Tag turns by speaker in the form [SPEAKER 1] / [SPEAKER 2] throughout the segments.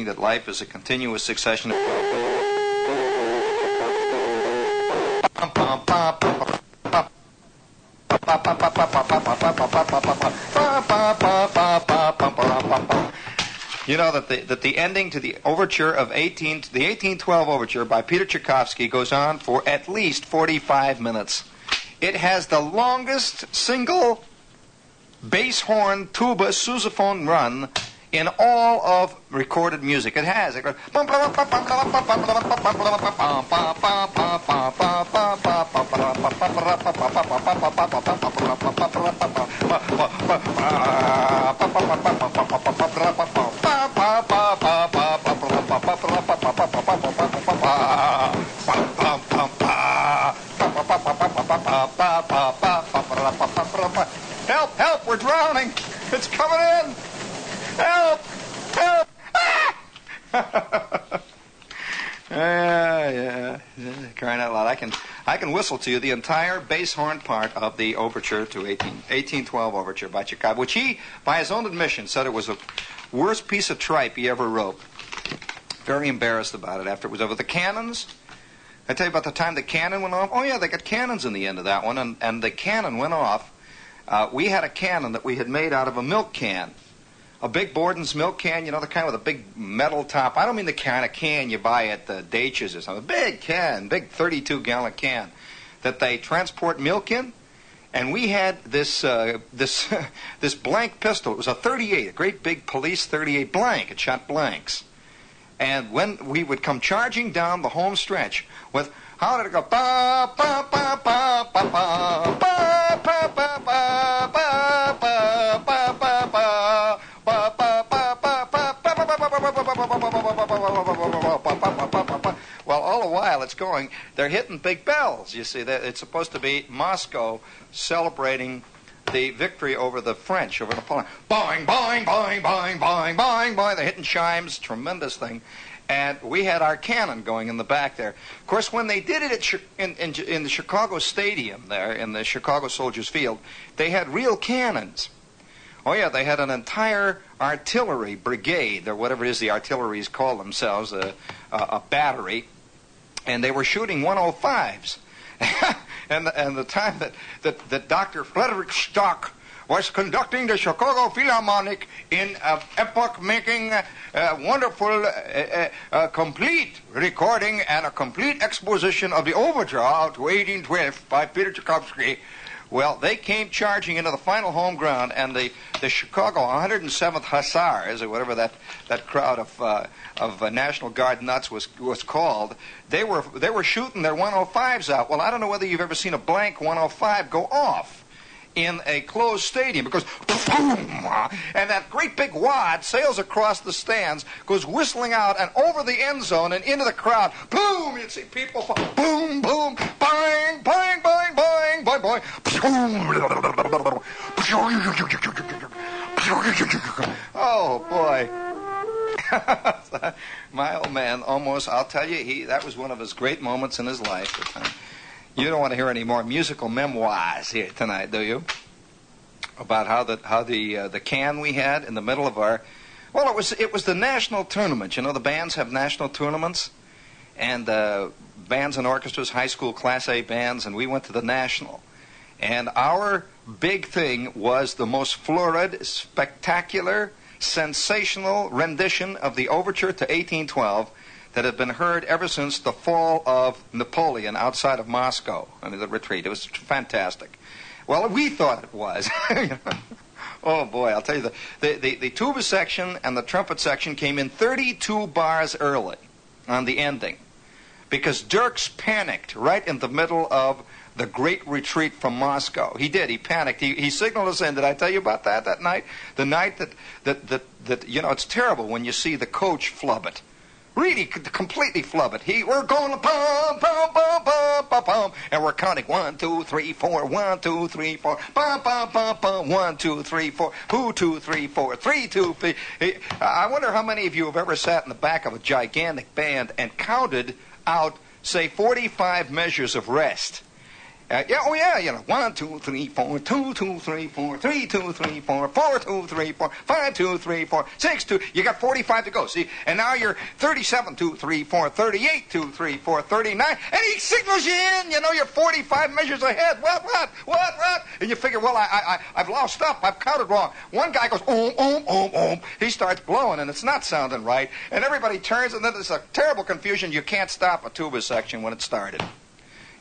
[SPEAKER 1] That life is a continuous succession of you know that the ending to the overture of the 1812 overture by Peter Tchaikovsky goes on for at least 45 minutes. It has the longest single bass horn tuba sousaphone run in all of recorded music. It has. It goes. Help! Help! We're drowning! It's coming in! Help! Help! Ah! Yeah. Crying out loud. I can whistle to you the entire bass horn part of the overture to 1812 overture by Tchaikovsky, which he, by his own admission, said it was the worst piece of tripe he ever wrote. Very embarrassed about it after it was over. The cannons, I tell you about the time the cannon went off. Oh yeah, they got cannons in the end of that one, and the cannon went off. We had a cannon that we had made out of a milk can. A big Borden's milk can, you know, the kind with a big metal top. I don't mean the kind of can you buy at the Daches or something. A big can, big 32-gallon can that they transport milk in. And we had this this blank pistol. It was a 38, a great big police 38 blank. It shot blanks. And when we would come charging down the home stretch with, how did it go? Ba, ba, ba, ba, ba, ba, ba, ba, ba, ba, ba, ba, ba, ba, ba. Well, all the while it's going, they're hitting big bells. You see, it's supposed to be Moscow celebrating the victory over the French, over Napoleon. Boing, boing, boing, boing, boing, boing, boing. They're hitting chimes, tremendous thing. And we had our cannon going in the back there. Of course, when they did it in the Chicago Stadium there, in the Chicago Soldiers Field, they had real cannons. Oh, yeah, they had an entire artillery brigade, or whatever it is the artilleries call themselves, a battery, and they were shooting 105s. and the time that Dr. Frederick Stock was conducting the Chicago Philharmonic in epoch-making, wonderful, complete recording and a complete exposition of the Overture to 1812 by Peter Tchaikovsky. Well, they came charging into the final home ground, and the Chicago 107th Hussars, or whatever that crowd of National Guard nuts was called, they were shooting their 105s out. Well, I don't know whether you've ever seen a blank 105 go off in a closed stadium, because boom, and that great big wad sails across the stands, goes whistling out and over the end zone and into the crowd. Boom! You'd see people fall. Boom, boom, bang, bang, bang, bang, bang, bang. Oh boy. My old man almost, I'll tell you, that was one of his great moments in his life. You don't want to hear any more musical memoirs here tonight, do you? About how the can we had in the middle of our, well, it was the national tournament. You know, the bands have national tournaments, and bands and orchestras, high school Class A bands, and we went to the national. And our big thing was the most florid, spectacular, sensational rendition of the Overture to 1812 that had been heard ever since the fall of Napoleon outside of Moscow, I mean, the retreat. It was fantastic. Well, we thought it was. Oh, boy, I'll tell you, the tuba section and the trumpet section came in 32 bars early on the ending, because Dirks panicked right in the middle of the great retreat from Moscow. He did. He panicked. He signaled us in. Did I tell you about that night? The night that you know, it's terrible when you see the coach flub it. Really completely flub it. We're going to pum, pum, pum, pum, pum, pum. And we're counting 1, 2, 3, 4, 1, 2, 3, 4, pum, pum, pum, pum, 1, 2, 3, 4, 2, 3, 4, 3, 2, 3. I wonder how many of you have ever sat in the back of a gigantic band and counted out, say, 45 measures of rest. Yeah, 1, 2, 3, 4, 2, 2, 3, 4, 3, 2, 3, 4, 4, 2, 3, 4, 5, 2, 3, 4, 6, 2. You got 45 to go, see? And now you're 37, 2, 3, 4, 38, 2, 3, 4, 39. And he signals you in. You're 45 measures ahead. What? And you figure, well, I've lost up. I've counted wrong. One guy goes, He starts blowing, and it's not sounding right. And everybody turns, and then there's a terrible confusion. You can't stop a tuba section when it started.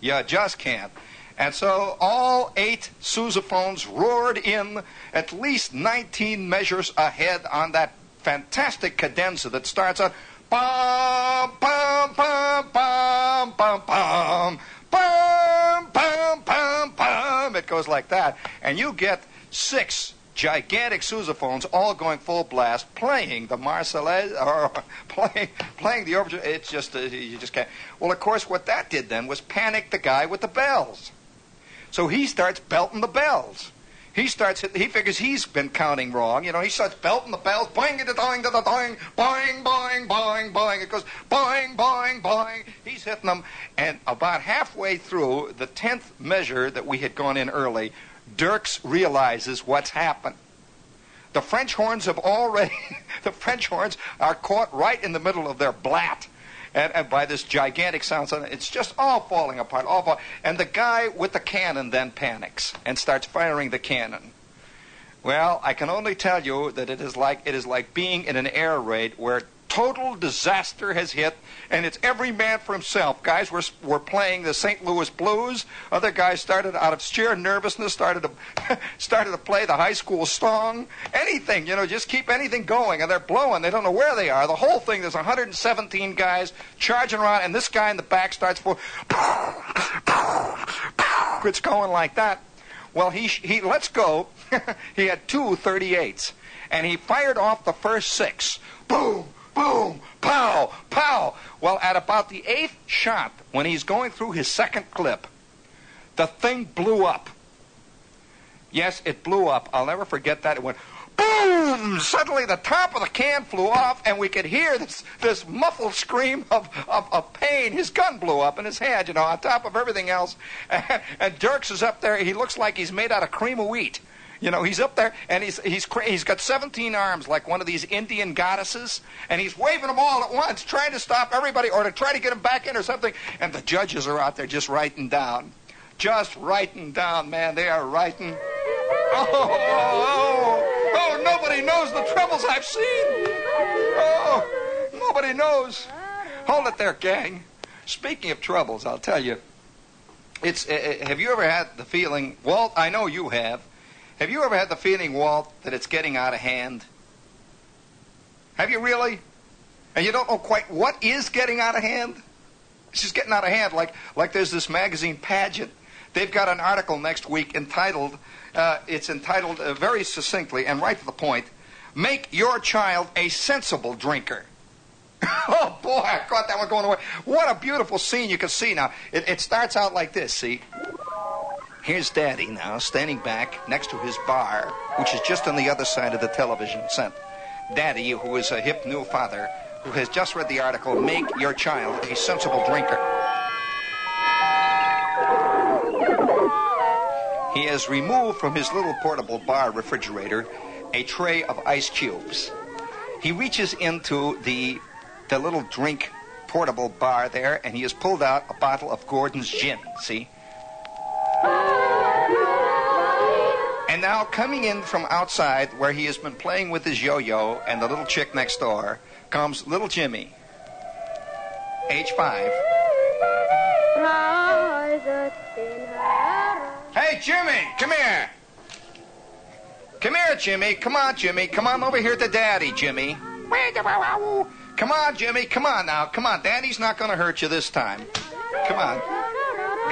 [SPEAKER 1] You just can't. And so all 8 sousaphones roared in at least 19 measures ahead on that fantastic cadenza that starts out bum, bum, bum, bum, bum, bum, bum, bum, bum, bum. It goes like that. And you get 6 gigantic sousaphones all going full blast, playing the Marseillaise or playing the Overture. It's just, you just can't. Well, of course, what that did then was panic the guy with the bells. So he starts belting the bells. He figures he's been counting wrong. He starts belting the bells. Boing, da-doing, da-doing, boing, boing, boing, boing. It goes boing, boing, boing. He's hitting them. And about halfway through the 10th measure that we had gone in early, Dirks realizes what's happened. The French horns are caught right in the middle of their blat. And by this gigantic sound, so it's just all falling apart, And the guy with the cannon then panics and starts firing the cannon. Well, I can only tell you that it is like being in an air raid where total disaster has hit, and it's every man for himself. Guys were playing the St. Louis Blues. Other guys started out of sheer nervousness, started to play the high school song. Anything, just keep anything going. And they're blowing. They don't know where they are. The whole thing, there's 117 guys charging around, and this guy in the back starts for. It's going like that. Well, he lets go. He had 2 38s, and he fired off the first 6. Boom! Boom! Pow! Pow! Well, at about the 8th shot, when he's going through his second clip, the thing blew up. Yes, it blew up. I'll never forget that. It went boom! Suddenly the top of the can flew off, and we could hear this muffled scream of pain. His gun blew up in his head, on top of everything else. And Dirks is up there. He looks like he's made out of cream of wheat. He's up there, and he's got 17 arms like one of these Indian goddesses, and he's waving them all at once, trying to stop everybody or to try to get them back in or something. And the judges are out there just writing down, man. They are writing. Oh, nobody knows the troubles I've seen. Oh, nobody knows. Hold it there, gang. Speaking of troubles, I'll tell you, have you ever had the feeling, Walt, I know you have you ever had the feeling, Walt, that it's getting out of hand? Have you really? And you don't know quite what is getting out of hand? It's just getting out of hand, like there's this magazine pageant. They've got an article next week entitled, very succinctly and right to the point, "Make your child a sensible drinker." Oh, boy, I caught that one going away. What a beautiful scene you can see now. It starts out like this, see? Here's Daddy now, standing back next to his bar, which is just on the other side of the television set. Daddy, who is a hip new father, who has just read the article, "Make your child a sensible drinker." He has removed from his little portable bar refrigerator a tray of ice cubes. He reaches into the little drink portable bar there, and he has pulled out a bottle of Gordon's gin, see? And now, coming in from outside, where he has been playing with his yo-yo and the little chick next door, comes little Jimmy, age 5. Hey, Jimmy, come here. Come here, Jimmy. Come on, Jimmy. Come on over here to Daddy, Jimmy. Come on, Jimmy. Come on now. Come on. Daddy's not going to hurt you this time. Come on.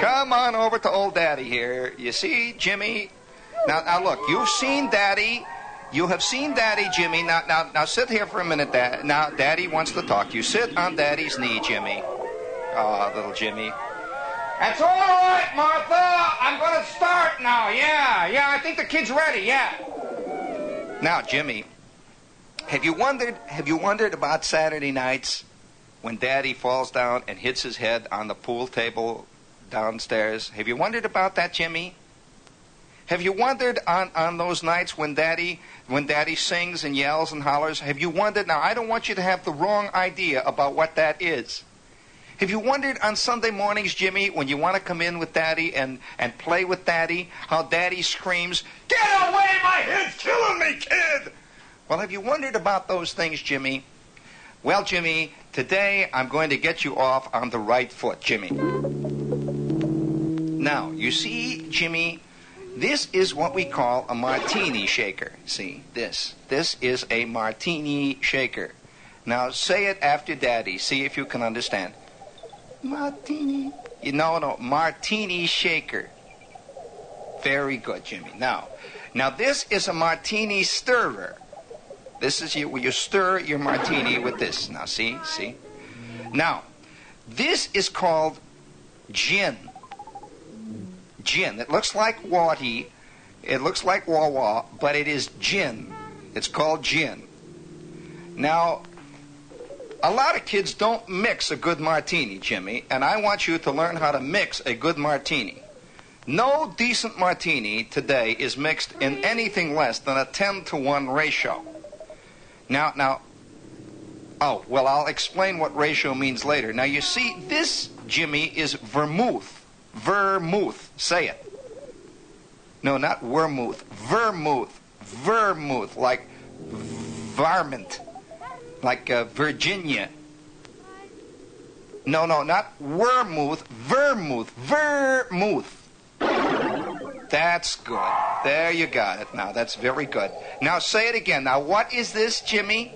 [SPEAKER 1] Come on over to old Daddy here. You see, Jimmy? Now look, you've seen Daddy You have seen Daddy, Jimmy. Now sit here for a minute, Dad. Now, Daddy wants to talk to you. Sit on Daddy's knee, Jimmy. Oh, little Jimmy. That's all right, Martha. I'm going to start now. Yeah, I think the kid's ready, yeah. Now, Jimmy, have you wondered about Saturday nights when Daddy falls down and hits his head on the pool table downstairs? Have you wondered about that, Jimmy? Have you wondered on those nights when Daddy sings and yells and hollers? Have you wondered? Now, I don't want you to have the wrong idea about what that is. Have you wondered on Sunday mornings, Jimmy, when you want to come in with Daddy and play with Daddy, how Daddy screams, "Get away, my head's killing me, kid!" Well, have you wondered about those things, Jimmy? Well, Jimmy, today I'm going to get you off on the right foot, Jimmy. Now, you see, Jimmy, this is what we call a martini shaker. See, this is a martini shaker. Now, say it after Daddy. See if you can understand. Martini. No, martini shaker. Very good, Jimmy. Now, this is a martini stirrer. This is you stir your martini with this. Now, see? Now, this is called gin. Gin. It looks like Watty. It looks like Wawa, but it is gin. It's called gin. Now, a lot of kids don't mix a good martini, Jimmy, and I want you to learn how to mix a good martini. No decent martini today is mixed in anything less than a 10-to-1 ratio. Now, I'll explain what ratio means later. Now, you see, this, Jimmy, is vermouth. Vermouth. Say it. No, not wormouth. Vermouth. Vermouth. Like varmint. Like Virginia. No, not wormouth. Vermouth. Vermouth. That's good. There you got it. Now, that's very good. Now, say it again. Now, what is this, Jimmy?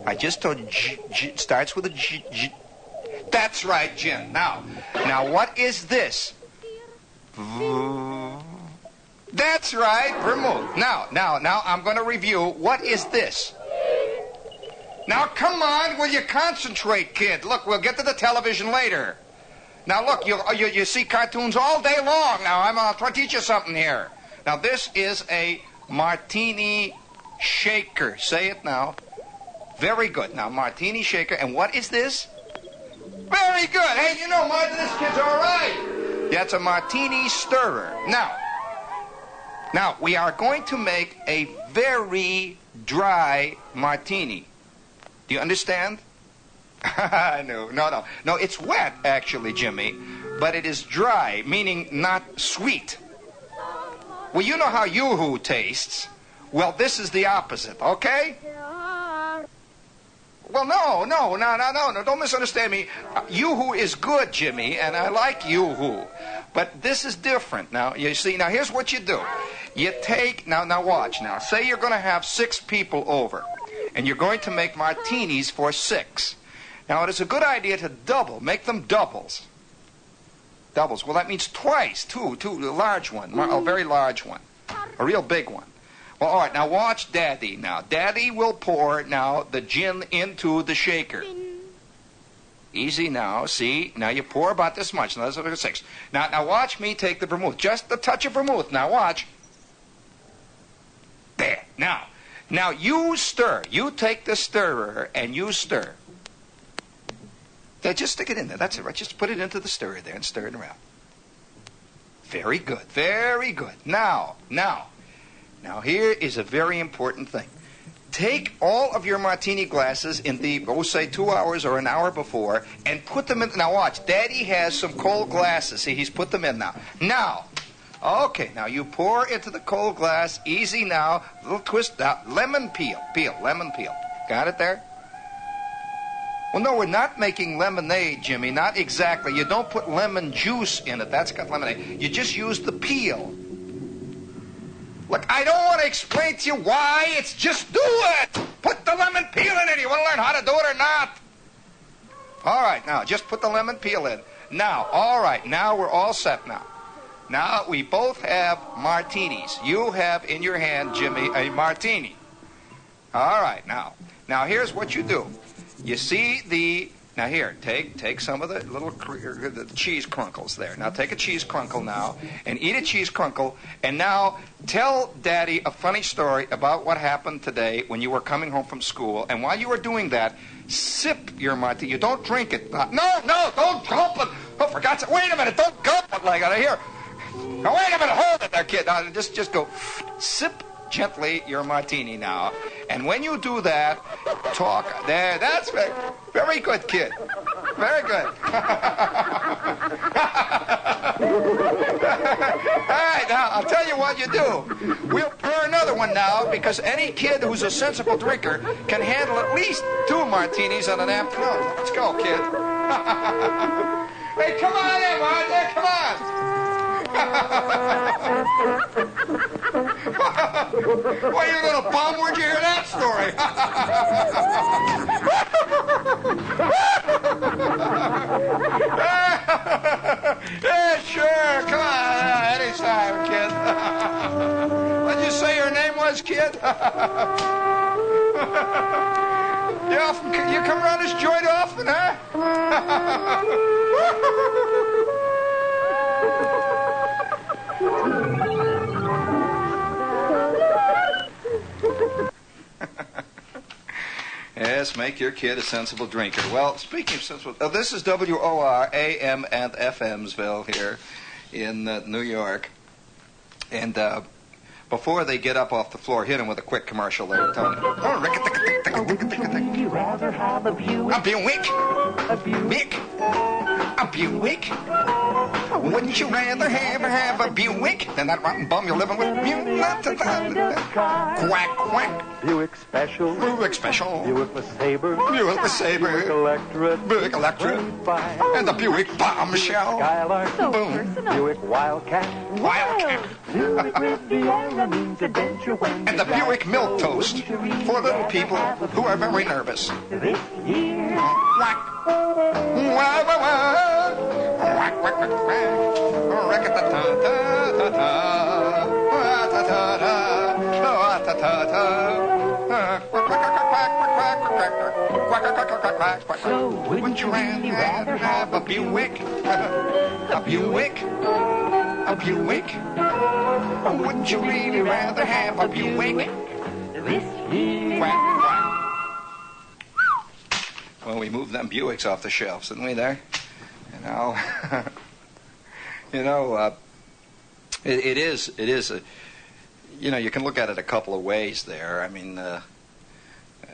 [SPEAKER 1] I just told you. It starts with a G. That's right, gin. Now, what is this? That's right, vermouth. Now, I'm going to review. What is this? Now, come on, will you concentrate, kid? Look, we'll get to the television later. Now, look, you see cartoons all day long. Now, I'm trying to teach you something here. Now, this is a martini shaker. Say it now. Very good. Now, martini shaker. And what is this? Very good. Hey, this kid's all right. That's a martini stirrer. Now, we are going to make a very dry martini. Do you understand? No, it's wet, actually, Jimmy, but it is dry, meaning not sweet. Well, you know how yoo-hoo tastes. Well, this is the opposite, okay? Well, no, don't misunderstand me. Yoo-hoo is good, Jimmy, and I like yoo-hoo, but this is different. Now, you see, now here's what you do. You take, now watch, now, say you're going to have 6 people over, and you're going to make martinis for 6. Now, it is a good idea to make them doubles. Doubles. Well, that means twice, two, a large one, a very large one, a real big one. Well, all right, now watch Daddy now. Daddy will pour now the gin into the shaker. Easy now, see? Now you pour about this much. Now, that's 6. Now watch me take the vermouth. Just a touch of vermouth. Now watch. There. Now you stir. You take the stirrer and you stir. There, just stick it in there. That's it, right? Just put it into the stirrer there and stir it around. Very good. Very good. Now, here is a very important thing. Take all of your martini glasses in the, say, 2 hours or an hour before and put them in. Now, watch. Daddy has some cold glasses. See, he's put them in now. Okay, now you pour into the cold glass. Easy now. A little twist. Now, lemon peel. Lemon peel. Got it there? Well, no, we're not making lemonade, Jimmy. Not exactly. You don't put lemon juice in it. That's got lemonade. You just use the peel. Look, I don't want to explain to you why. It's just do it. Put the lemon peel in it. You want to learn how to do it or not? All right, now, just put the lemon peel in. Now, all right, now we're all set now. Now, we both have martinis. You have in your hand, Jimmy, a martini. All right, now here's what you do. You see the... Now here, take some of the little the cheese crunkles there. Now take a cheese crunkle now and eat a cheese crunkle. And now tell Daddy a funny story about what happened today when you were coming home from school. And while you were doing that, sip your martini. You don't drink it. No, don't gulp it. Oh, for God's sake, wait a minute. Don't gulp it like that. Here. Now wait a minute. Hold it there, kid. Now just go sip gently your martini now. And when you do that, talk. There, that's very, very good, kid. Very good. All right, now, I'll tell you what you do. We'll pour another one now, because any kid who's a sensible drinker can handle at least 2 martinis on an afternoon. Let's go, kid. Hey, come on in, Martha. Come on. Why, you little bum, where'd you hear that story? Yeah, sure, come on, anytime, kid. What'd you say your name was, kid? You come around this joint often, huh? Yes, make your kid a sensible drinker. Well, speaking of sensible, this is WOR AM and FMsville here in New York. And before they get up off the floor, hit them with a quick commercial there, Tony.
[SPEAKER 2] Would you rather have a Buick?
[SPEAKER 1] A Buick?
[SPEAKER 2] A Buick?
[SPEAKER 1] A Buick? Wouldn't you rather have a Buick than that rotten bum you're living with? Quack, quack.
[SPEAKER 2] Buick Special.
[SPEAKER 1] Buick Special.
[SPEAKER 2] Buick LeSabre.
[SPEAKER 1] Buick LeSabre.
[SPEAKER 2] Buick Electric.
[SPEAKER 1] Buick Electric. And the Buick Bombshell.
[SPEAKER 2] Skylark.
[SPEAKER 3] So
[SPEAKER 1] Boom.
[SPEAKER 3] personal.
[SPEAKER 2] Buick Wildcat.
[SPEAKER 1] Wildcat.
[SPEAKER 2] Buick Riviera means adventure when
[SPEAKER 1] And the Buick Milk Toast for little people who are very nervous.
[SPEAKER 2] this year.
[SPEAKER 1] Quack. Wah, wah, wah. Quack, quack, quack, quack. Rack-a-ta-ta-ta-ta-ta. Wah-ta-ta-ta. Wah-ta-ta-ta. Quack, quack, quack, quack, quack, quack, quack, quack, quack, quack.
[SPEAKER 2] So
[SPEAKER 1] Wouldn't you rather have a Buick? A Buick? A Buick? Or wouldn't you really rather have a Buick?
[SPEAKER 2] this year.
[SPEAKER 1] Quack, quack. Well, we moved them Buicks off the shelves, didn't we, there? It is a, you can look at it a couple of ways there. I mean,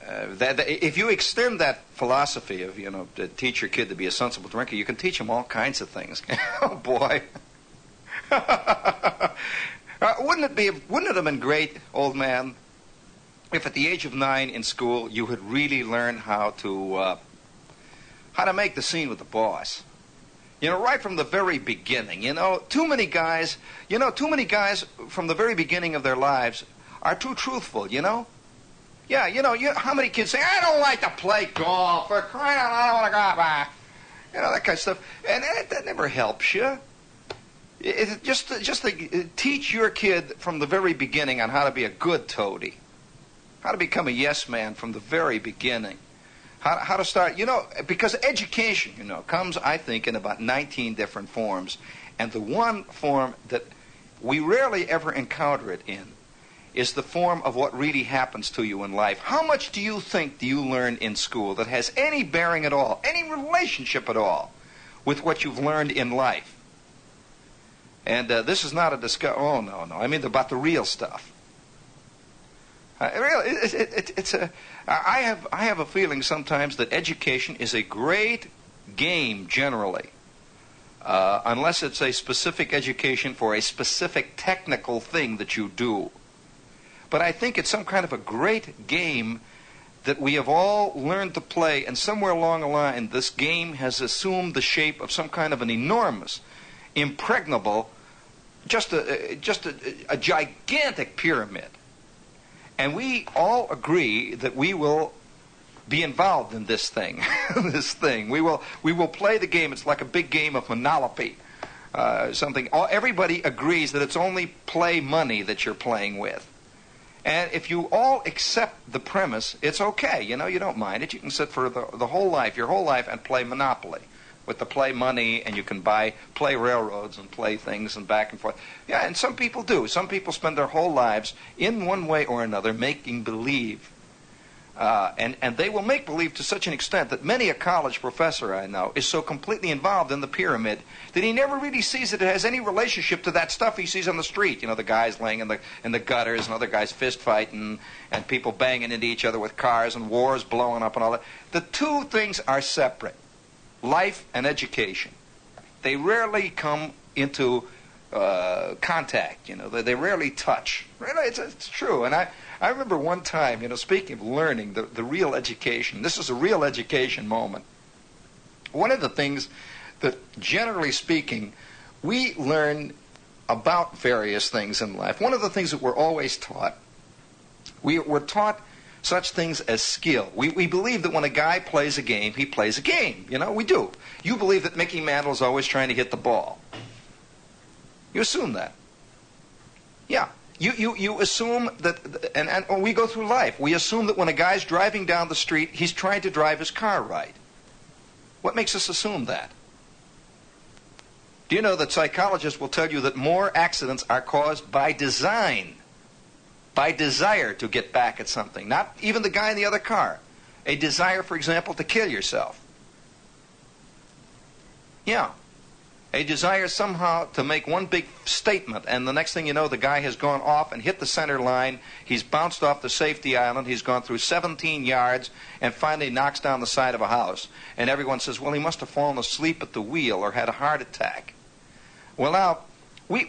[SPEAKER 1] if you extend that philosophy of, to teach your kid to be a sensible drinker, you can teach him all kinds of things. Oh, boy. Wouldn't it have been great, old man, if at the age of 9 in school you had really learned how to make the scene with the boss? Right from the very beginning. Too many guys from the very beginning of their lives are too truthful, Yeah, how many kids say, I don't like to play golf, for crying out loud, I don't want to go back. That kind of stuff. And that never helps you. Just to teach your kid from the very beginning on how to be a good toady. How to become a yes man from the very beginning. How to start, because education, comes, I think, in about 19 different forms. And the one form that we rarely ever encounter it in is the form of what really happens to you in life. How much do you learn in school that has any bearing at all, any relationship at all with what you've learned in life? And this is not a discussion. Oh, no. I mean about the real stuff. I have a feeling sometimes that education is a great game generally, unless it's a specific education for a specific technical thing that you do. But I think it's some kind of a great game that we have all learned to play, and somewhere along the line, this game has assumed the shape of some kind of an enormous, impregnable, just a gigantic pyramid. And we all agree that we will be involved in this thing. We will play the game. It's like a big game of Monopoly. Everybody agrees that it's only play money that you're playing with. And if you all accept the premise, it's okay. You don't mind it. You can sit for the whole life, your whole life, and play Monopoly with the play money, and you can play railroads and play things and back and forth. Yeah, and some people do. Some people spend their whole lives in one way or another making believe. And they will make believe to such an extent that many a college professor I know is so completely involved in the pyramid that he never really sees that it has any relationship to that stuff he sees on the street. The guys laying in the gutters and other guys fist fighting and people banging into each other with cars and wars blowing up and all that. The two things are separate. Life and education. They rarely come into contact. They rarely touch. Really, it's true. And I remember one time, speaking of learning, the real education. This is a real education moment. One of the things that, generally speaking, we learn about various things in life. One of the things that we're always taught, we're taught such things as skill. We believe that when a guy plays a game, he plays a game. We do. You believe that Mickey Mantle is always trying to hit the ball. You assume that. Yeah. You assume that, and when we go through life, we assume that when a guy's driving down the street, he's trying to drive his car right. What makes us assume that? Do you know that psychologists will tell you that more accidents are caused by design? By desire to get back at something. Not even the guy in the other car. A desire, for example, to kill yourself. Yeah. A desire somehow to make one big statement, and the next thing you know, the guy has gone off and hit the center line. He's bounced off the safety island. He's gone through 17 yards and finally knocks down the side of a house. And everyone says, well, he must have fallen asleep at the wheel or had a heart attack. Well, now,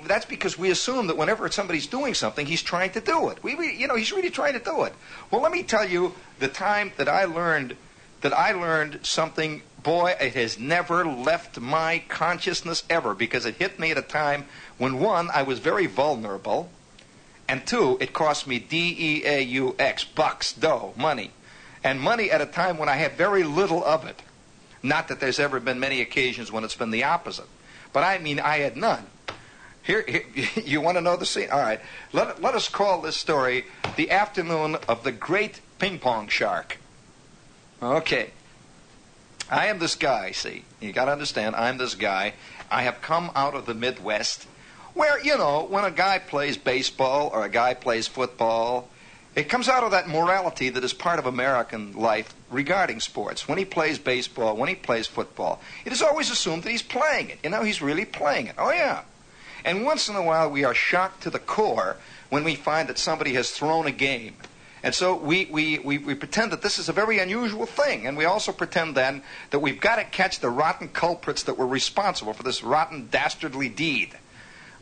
[SPEAKER 1] that's because we assume that whenever somebody's doing something, he's trying to do it. He's really trying to do it. Well, let me tell you the time that I learned something. Boy, it has never left my consciousness ever, because it hit me at a time when, one, I was very vulnerable, and two, it cost me D-E-A-U-X, bucks, dough, money. And money at a time when I had very little of it. Not that there's ever been many occasions when it's been the opposite. But I mean, I had none. Here, you want to know the scene? All right. Let us call this story The Afternoon of the Great Ping Pong Shark. Okay. I am this guy, see. You got to understand, I'm this guy. I have come out of the Midwest where, when a guy plays baseball or a guy plays football, it comes out of that morality that is part of American life regarding sports. When he plays baseball, when he plays football, it is always assumed that he's playing it. He's really playing it. Oh, yeah. And once in a while, we are shocked to the core when we find that somebody has thrown a game. And so we pretend that this is a very unusual thing. And we also pretend then that we've got to catch the rotten culprits that were responsible for this rotten, dastardly deed.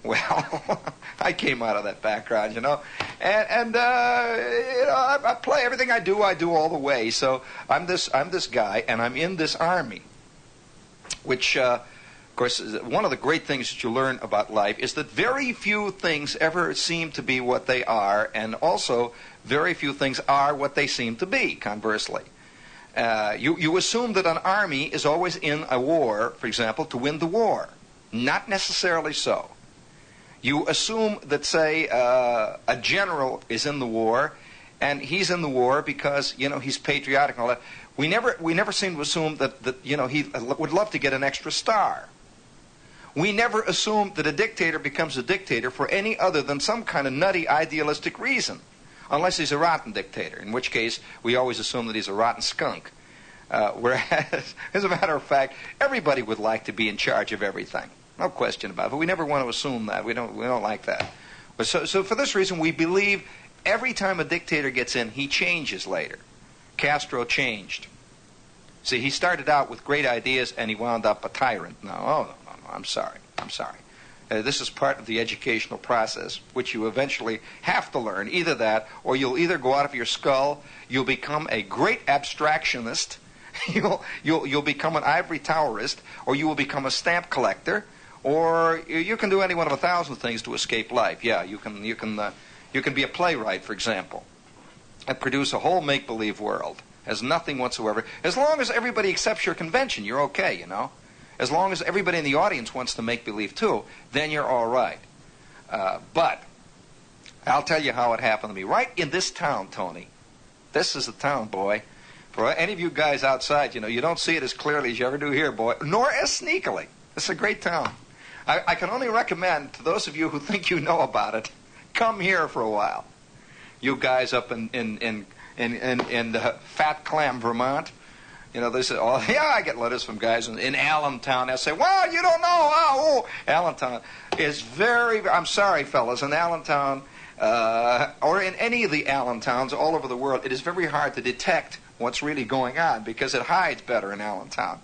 [SPEAKER 1] Well, I came out of that background, And I play everything I do all the way. So I'm this guy, and I'm in this army, which, of course, one of the great things that you learn about life is that very few things ever seem to be what they are, and also very few things are what they seem to be, conversely. You assume that an army is always in a war, for example, to win the war. Not necessarily so. You assume that, say, a general is in the war, and he's in the war because, he's patriotic and all that. We never seem to assume that he would love to get an extra star. We never assume that a dictator becomes a dictator for any other than some kind of nutty idealistic reason. Unless he's a rotten dictator, in which case we always assume that he's a rotten skunk. Whereas, as a matter of fact, everybody would like to be in charge of everything. No question about it. But we never want to assume that. We don't like that. But so for this reason, we believe every time a dictator gets in, he changes later. Castro changed. See, he started out with great ideas, and he wound up a tyrant. No, I'm sorry. This is part of the educational process, which you eventually have to learn. Either that, or you'll either go out of your skull, you'll become a great abstractionist, you'll become an ivory towerist, or you will become a stamp collector, or you can do any one of 1,000 things to escape life. Yeah, you can be a playwright, for example, and produce a whole make-believe world. Has nothing whatsoever. As long as everybody accepts your convention, you're okay, As long as everybody in the audience wants to make believe too, then you're all right. But I'll tell you how it happened to me. Right in this town, Tony. This is the town, boy. For any of you guys outside, you don't see it as clearly as you ever do here, boy, nor as sneakily. It's a great town. I can only recommend to those of you who think you know about it, come here for a while. You guys up in Fat Clam, Vermont. They say, oh, yeah, I get letters from guys in Allentown. They say, well, you don't know. Oh, Allentown is very, I'm sorry, fellas, in Allentown, or in any of the Allentowns all over the world, it is very hard to detect what's really going on because it hides better in Allentown.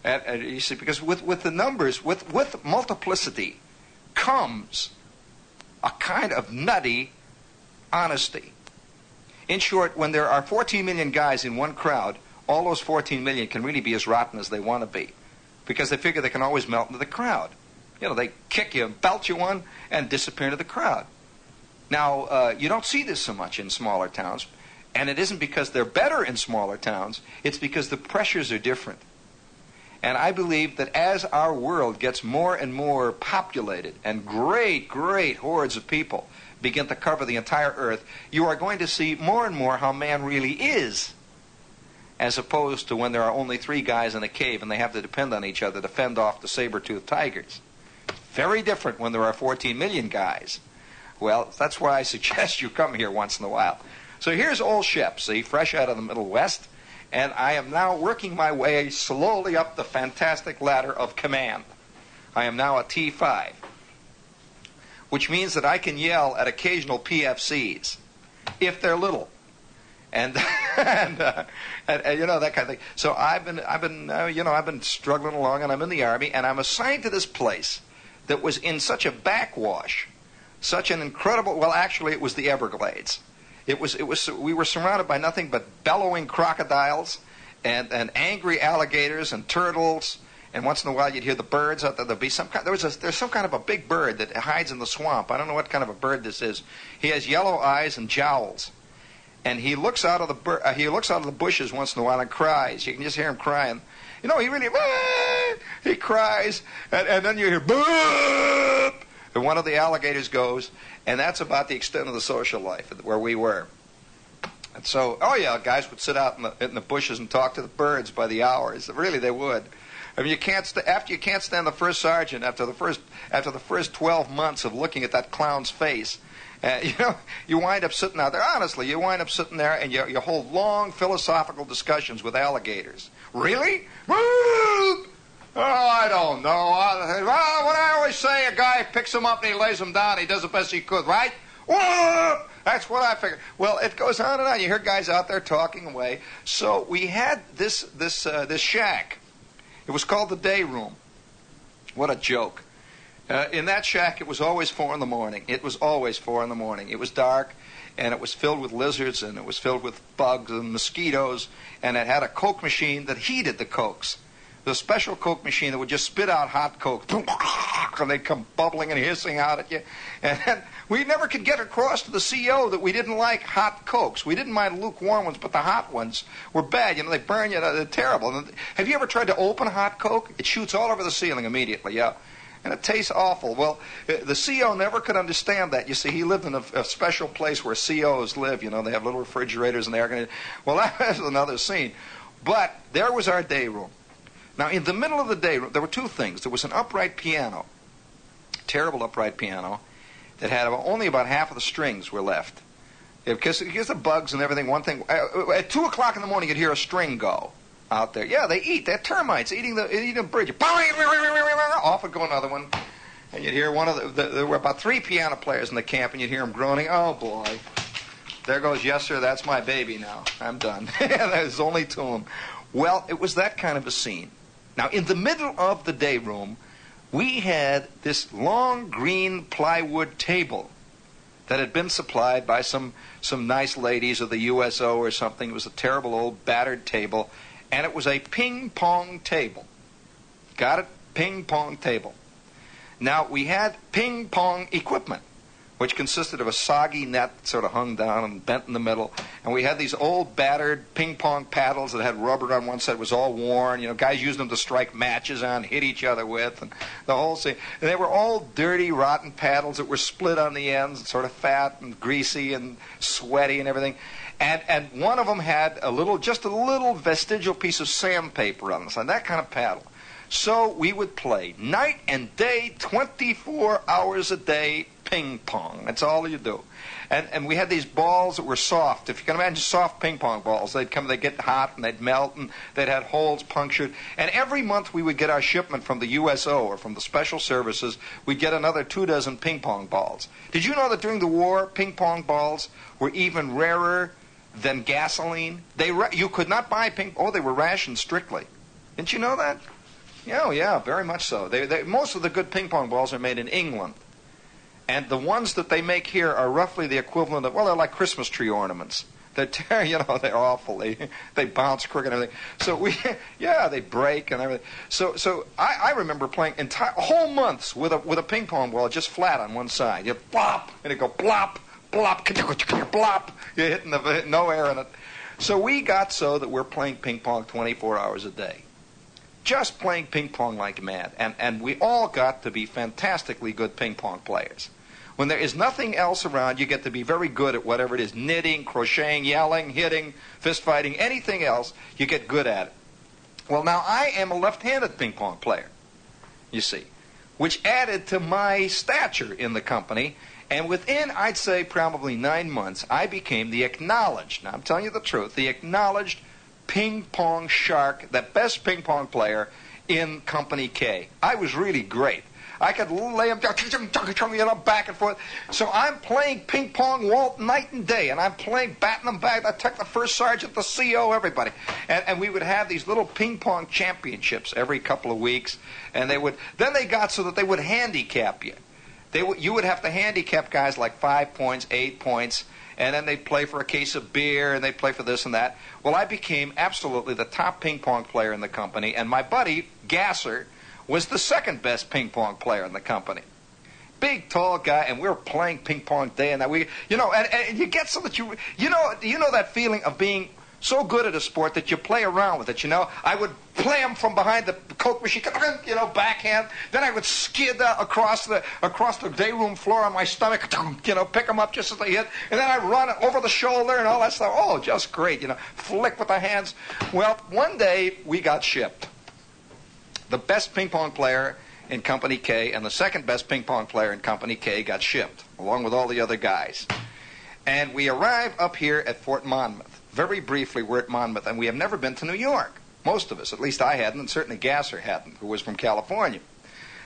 [SPEAKER 1] And you see, because with the numbers, with multiplicity comes a kind of nutty honesty. In short, when there are 14 million guys in one crowd, all those 14 million can really be as rotten as they want to be because they figure they can always melt into the crowd. They kick you and belt you one and disappear into the crowd. Now, you don't see this so much in smaller towns, and it isn't because they're better in smaller towns. It's because the pressures are different. And I believe that as our world gets more and more populated and great, great hordes of people begin to cover the entire earth, you are going to see more and more how man really is, as opposed to when there are only 3 guys in a cave and they have to depend on each other to fend off the saber-toothed tigers. Very different when there are 14 million guys. Well, that's why I suggest you come here once in a while. So here's old Shep, see, fresh out of the Middle West, and I am now working my way slowly up the fantastic ladder of command. I am now a T5, which means that I can yell at occasional PFCs, if they're little. And that kind of thing. So I've been struggling along, and I'm in the Army, and I'm assigned to this place that was in such a backwash, such an incredible. Well, actually, it was the Everglades. We were surrounded by nothing but bellowing crocodiles, and angry alligators and turtles, and once in a while you'd hear the birds out there. There's some kind of a big bird that hides in the swamp. I don't know what kind of a bird this is. He has yellow eyes and jowls. And he looks out of the bushes once in a while and cries. You can just hear him crying. He really he cries, and then you hear boop, and one of the alligators goes, and that's about the extent of the social life where we were. And so, guys would sit out in the bushes and talk to the birds by the hours. Really, they would. I mean, after you can't stand the first sergeant after the first 12 months of looking at that clown's face. You wind up sitting out there. Honestly, you wind up sitting there and you hold long philosophical discussions with alligators. Really? Oh, I don't know. What I always say, a guy picks him up and he lays him down. He does the best he could, right? That's what I figured. Well, it goes on and on. You hear guys out there talking away. So we had this shack. It was called the day room. What a joke. In that shack, it was always 4 in the morning. It was always 4 in the morning. It was dark, and it was filled with lizards, and it was filled with bugs and mosquitoes, and it had a Coke machine that heated the Cokes. The special Coke machine that would just spit out hot Coke, and they'd come bubbling and hissing out at you. And we never could get across to the CO that we didn't like hot Cokes. We didn't mind lukewarm ones, but the hot ones were bad. They burn you. They're terrible. Have you ever tried to open hot Coke? It shoots all over the ceiling immediately, yeah. And it tastes awful. Well, the CO never could understand that. You see, he lived in a special place where COs live. They have little refrigerators and they're going to... Well, that's another scene. But there was our day room. Now, in the middle of the day room, there were 2 things. There was an upright piano, terrible upright piano, that had only about half of the strings were left. Because the bugs and everything, one thing... at 2 o'clock in the morning, you'd hear a string go out there. Yeah, they eat. They're termites eating the bridge. Off would go another one. And you'd hear one of there were about 3 piano players in the camp, and you'd hear them groaning. Oh, boy. There goes, yes, sir, that's my baby now. I'm done. There's only 2 of them. Well, it was that kind of a scene. Now, in the middle of the day room, we had this long green plywood table that had been supplied by some nice ladies of the USO or something. It was a terrible old battered table. And it was a ping-pong table. Got it? Ping-pong table. Now, we had ping-pong equipment, which consisted of a soggy net that sort of hung down and bent in the middle. And we had these old battered ping pong paddles that had rubber on one side. It was all worn. You know, guys used them to strike matches on, hit each other with, and the whole thing. And they were all dirty, rotten paddles that were split on the ends, sort of fat and greasy and sweaty and everything. And one of them had just a little vestigial piece of sandpaper on the side, that kind of paddle. So we would play night and day, 24 hours a day, ping pong. That's all you do. And we had these balls that were soft. If you can imagine soft ping pong balls, they'd get hot and they'd melt and they'd had holes punctured. And every month we would get our shipment from the USO or from the Special Services. We'd get another 24 ping pong balls. Did you know that during the war, ping pong balls were even rarer than gasoline? You could not buy they were rationed strictly. Didn't you know that? Yeah, very much so. Most of the good ping pong balls are made in England. And the ones that they make here are roughly the equivalent of, they're like Christmas tree ornaments. They're they're awful. They bounce crooked and everything. So they break and everything. So I remember playing whole months with a ping pong ball just flat on one side. You plop, and it go plop, plop, plop. You're hitting no air in it. So we got so that we're playing ping pong 24 hours a day. Just playing ping pong like mad. And we all got to be fantastically good ping pong players. When there is nothing else around, you get to be very good at whatever it is. Knitting, crocheting, yelling, hitting, fist fighting, anything else, you get good at it. Well, now I am a left-handed ping pong player, you see, which added to my stature in the company. And within, I'd say, probably 9 months, I became the acknowledged, now I'm telling you the truth, the acknowledged ping pong shark, the best ping pong player in Company K. I was really great. I could lay them down, back and forth. So I'm playing ping pong night and day, and I'm playing, batting them back. I took the first sergeant, the CO, everybody. And we would have these little ping pong championships every couple of weeks. And then they got so that they would handicap you. You would have to handicap guys like 5 points, 8 points, and then they'd play for a case of beer, and they'd play for this and that. Well, I became absolutely the top ping pong player in the company, and my buddy, Gasser, was the second best ping pong player in the company. Big, tall guy, and we were playing ping pong day and night. And you get so that you know that feeling of being so good at a sport that you play around with it, I would play him from behind the Coke machine, backhand. Then I would skid across the day room floor on my stomach, pick him up just as they hit. And then I'd run over the shoulder and all that stuff. Oh, just great, flick with the hands. Well, one day we got shipped. The best ping pong player in Company K and the second best ping pong player in Company K got shipped, along with all the other guys. And we arrived up here at Fort Monmouth. Very briefly, we're at Monmouth, and we have never been to New York. Most of us, at least I hadn't, and certainly Gasser hadn't, who was from California.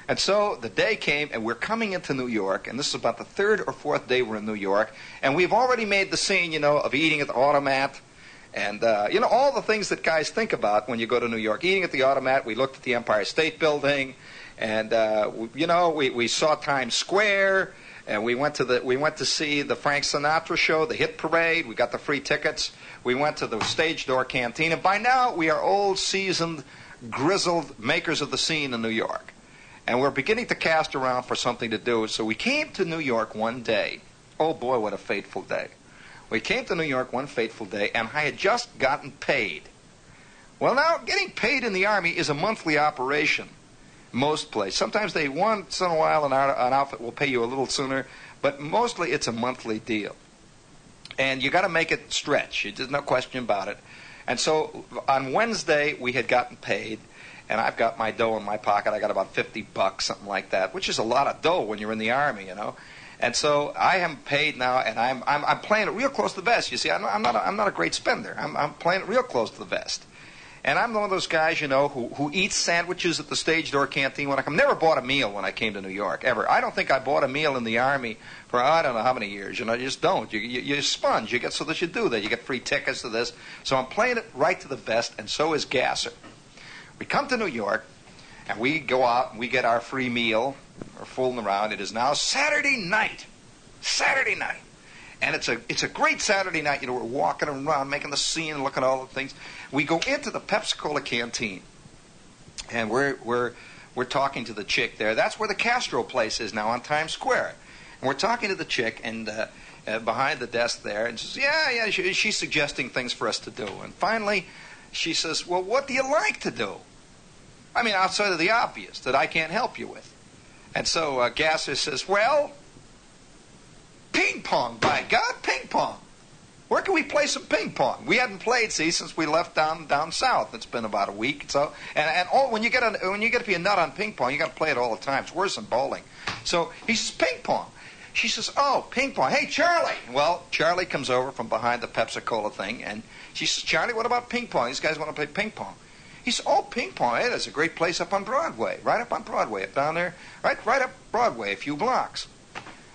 [SPEAKER 1] And so the day came, and we're coming into New York, and this is about the third or fourth day we're in New York, and we've already made the scene, of eating at the automat, and, all the things that guys think about when you go to New York. Eating at the automat, we looked at the Empire State Building, and, we saw Times Square, and we went to see the Frank Sinatra show, the Hit Parade. We got the free tickets. We went to the Stage Door Canteen. And by now, we are old, seasoned, grizzled makers of the scene in New York. And we're beginning to cast around for something to do. So we came to New York one day. Oh, boy, what a fateful day. We came to New York one fateful day, and I had just gotten paid. Well, now, getting paid in the Army is a monthly operation. Most places. Sometimes once in a while an outfit will pay you a little sooner, but mostly it's a monthly deal. And you got to make it stretch. There's no question about it. And so on Wednesday we had gotten paid, and I've got my dough in my pocket. I got about $50, something like that, which is a lot of dough when you're in the Army, And so I am paid now, and I'm playing it real close to the vest. You see, I'm not a great spender. I'm playing it real close to the vest. And I'm one of those guys, who eats sandwiches at the Stage Door Canteen when I come. Never bought a meal when I came to New York, ever. I don't think I bought a meal in the Army for I don't know how many years. You just don't. You sponge. You get so that you do that. You get free tickets to this. So I'm playing it right to the vest, and so is Gasser. We come to New York, and we go out, and we get our free meal. We're fooling around. It is now Saturday night. Saturday night. And it's a great Saturday night. We're walking around, making the scene, and looking at all the things. We go into the Pepsi-Cola canteen, and we're talking to the chick there. That's where the Castro place is now on Times Square. And we're talking to the chick and behind the desk there, and she says, yeah, she's suggesting things for us to do. And finally, she says, well, what do you like to do? I mean, outside of the obvious that I can't help you with. And so Gasser says, well, ping pong, by God, ping pong. Where can we play some ping pong? We hadn't played, since we left down south. It's been about a week. So, and when you get to be a nut on ping pong, you got to play it all the time. It's worse than bowling. So he says, ping pong. She says, oh, ping pong. Hey, Charlie. Well, Charlie comes over from behind the Pepsi-Cola thing, and she says, Charlie, what about ping pong? These guys want to play ping pong. He says, oh, ping pong. Hey, there's a great place up on Broadway. Right up on Broadway, up down there. Right up Broadway, a few blocks.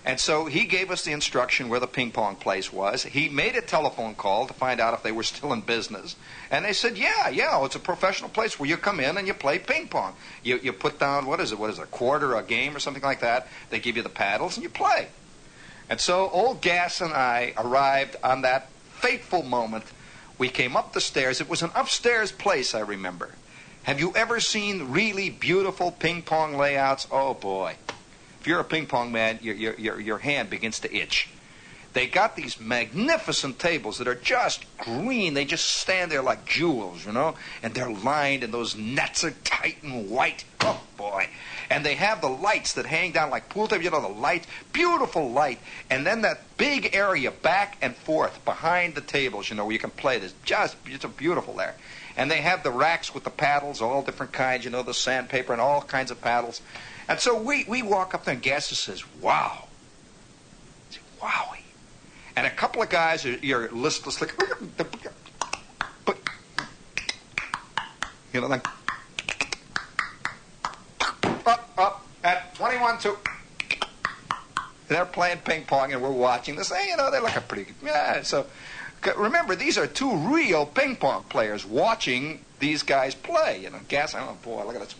[SPEAKER 1] And so he gave us the instruction where the ping pong place was. He made a telephone call to find out if they were still in business. And they said, yeah, it's a professional place where you come in and you play ping pong. You put down, what is it, a quarter a game or something like that. They give you the paddles and you play. And so old Gas and I arrived on that fateful moment. We came up the stairs. It was an upstairs place, I remember. Have you ever seen really beautiful ping pong layouts? Oh, boy. If you're a ping pong man, your hand begins to itch. They got these magnificent tables that are just green. They just stand there like jewels, and they're lined, and those nets are tight and white. Oh, boy. And they have the lights that hang down like pool tables, the light, beautiful light. And then that big area back and forth behind the tables, where you can play. It's beautiful there. And they have the racks with the paddles, all different kinds, the sandpaper and all kinds of paddles. And so we walk up there, and Gasser says, wow. I say, wowie. And a couple of guys you're listless, like, then up at 21-2. They're playing ping pong, and we're watching this. Hey, they're looking pretty good. Yeah, so remember, these are two real ping pong players watching these guys play. Gasser, oh boy, look at this.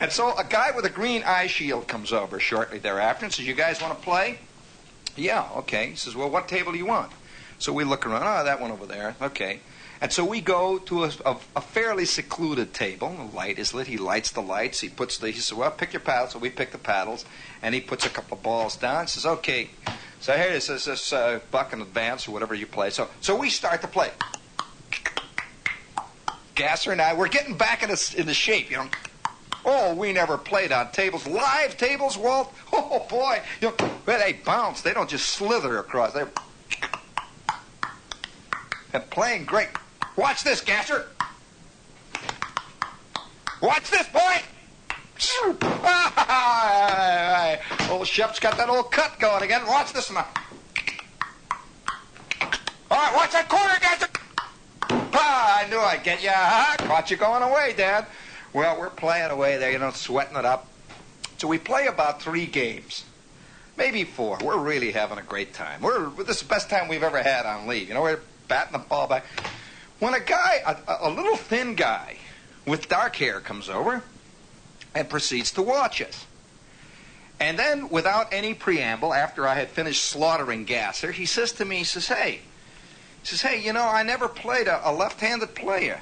[SPEAKER 1] And so a guy with a green eye shield comes over shortly thereafter and says, you guys want to play? Yeah, okay. He says, well, what table do you want? So we look around. Oh, that one over there. Okay. And so we go to a fairly secluded table. The light is lit. He lights the lights. He says, well, pick your paddles. So we pick the paddles. And he puts a couple of balls down. He says, okay. So here it is, this buck in advance or whatever you play. So we start to play. Gasser and I, we're getting back in the shape, Oh, we never played on tables. Live tables, Walt? Oh, boy. They bounce. They don't just slither across. They're playing great. Watch this, Gasser. Watch this, boy. Old Shep's got that old cut going again. Watch this now. All right, watch that corner, Gasser. I knew I'd get you. Caught you going away, Dad. Well, we're playing away there, sweating it up. So we play about 3 games, maybe 4. We're really having a great time. This is the best time we've ever had on leave. We're batting the ball back. When a guy, a little thin guy with dark hair comes over and proceeds to watch us. And then, without any preamble, after I had finished slaughtering Gasser, he says to me, hey, I never played a left-handed player.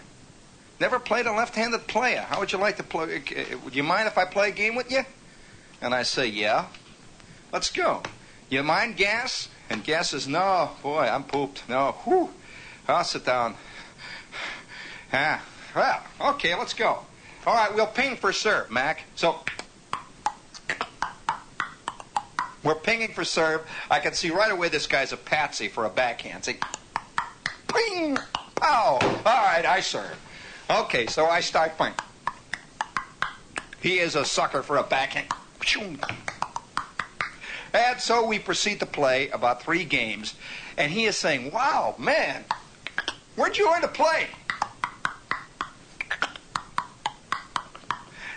[SPEAKER 1] Never played a left-handed player. How would you like to play? Would you mind if I play a game with you? And I say, yeah. Let's go. You mind, Gas? And Gas says, no, boy, I'm pooped. No, whew. I'll sit down. Well, okay, let's go. All right, we'll ping for serve, Mac. So we're pinging for serve. I can see right away this guy's a patsy for a backhand. See, ping, pow. All right, I serve. Okay, so I start playing. He is a sucker for a backhand. And so we proceed to play about 3 games, and he is saying, wow, man, where'd you learn to play?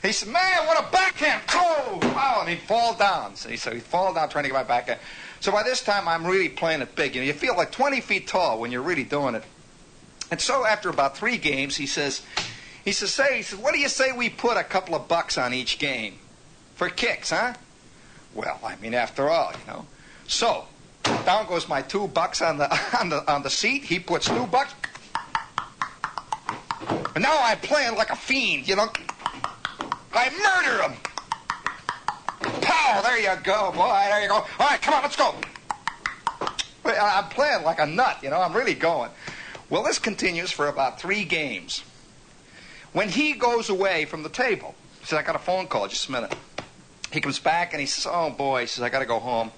[SPEAKER 1] He said, man, what a backhand. Oh, wow, and he'd fall down. So he'd fall down trying to get my backhand. So by this time, I'm really playing it big. You feel like 20 feet tall when you're really doing it. And so after about 3 games, he says, what do you say we put a couple of bucks on each game? For kicks, huh? Well, I mean, after all, So, down goes my $2 on the seat. He puts $2. And now I'm playing like a fiend, I murder him. Pow! pow! There you go, boy. There you go. All right, come on, let's go. I'm playing like a nut, you know. I'm really going. Well, this continues for about 3 games. When he goes away from the table, he says, I got a phone call, just a minute. He comes back and he says, oh, boy, he says, I got to go home.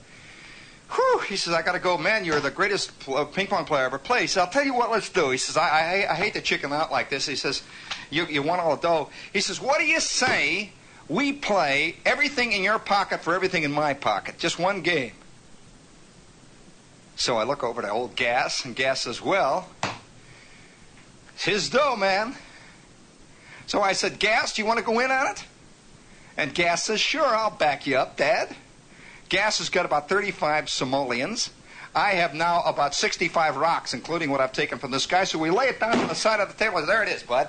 [SPEAKER 1] Whew, he says, I got to go. Man, you're the greatest ping pong player I ever played. He says, I'll tell you what, let's do. He says, I hate to chicken out like this. He says, you want all the dough. He says, what do you say we play everything in your pocket for everything in my pocket? Just one game. So I look over to old Gas, and Gas says, well, it's his dough, man. So I said, Gas, do you want to go in on it? And Gas says, sure, I'll back you up, Dad. Gas has got about 35 simoleons. I have now about 65 rocks, including what I've taken from this guy. So we lay it down on the side of the table. There it is, bud.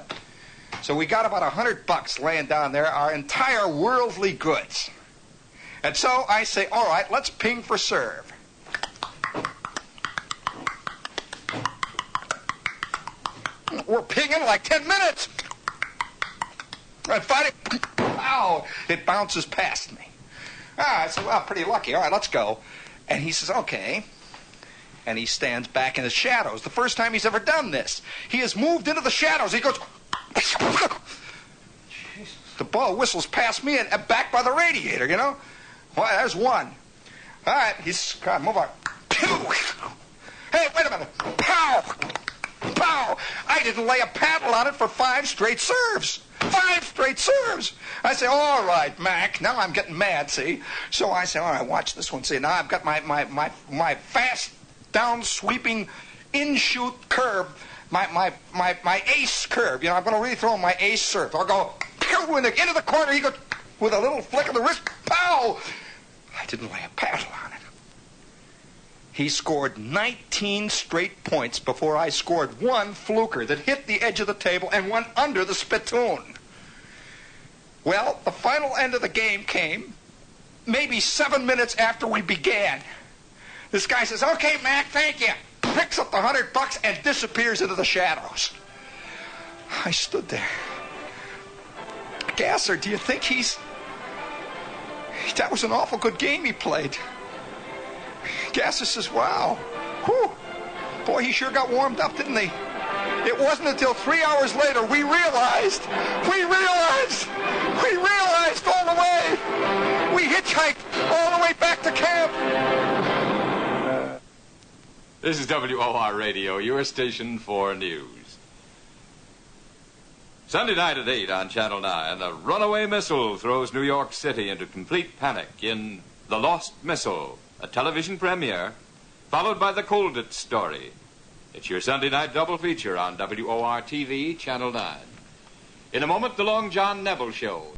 [SPEAKER 1] So we got about $100 laying down there, our entire worldly goods. And so I say, all right, let's ping for serve. We're pinging like 10 minutes. I fight it. Ow! It bounces past me. I said, well, pretty lucky. All right, let's go. And he says, okay. And he stands back in the shadows. The first time he's ever done this. He has moved into the shadows. He goes... The ball whistles past me and back by the radiator, you know? Well, there's one. All right, he's... God, move on. Hey, wait a minute. Pow! Pow! I didn't lay a paddle on it for 5 straight serves. 5 straight serves. I say, all right, Mac. Now I'm getting mad, see? So I say, all right, watch this one. See, now I've got my fast down sweeping in-shoot curve, my ace curve. You know, I'm going to really throw my ace serve. I'll go into the corner. He goes with a little flick of the wrist. Pow! I didn't lay a paddle on it. He scored 19 straight points before I scored one fluker that hit the edge of the table and went under the spittoon. Well, the final end of the game came maybe 7 minutes after we began. This guy says, okay, Mac, thank you. Picks up the $100 and disappears into the shadows. I stood there. Gasser, do you think that was an awful good game he played. Gasser says, wow, whew, boy, he sure got warmed up, didn't he? It wasn't until 3 hours later we realized all the way. We hitchhiked all the way back to camp.
[SPEAKER 3] This is WOR Radio, your station for news. Sunday night at 8 on Channel 9, a runaway missile throws New York City into complete panic in The Lost Missile, a television premiere, followed by the Colditz story. It's your Sunday night double feature on WOR TV, Channel 9. In a moment, the Long John Neville Show.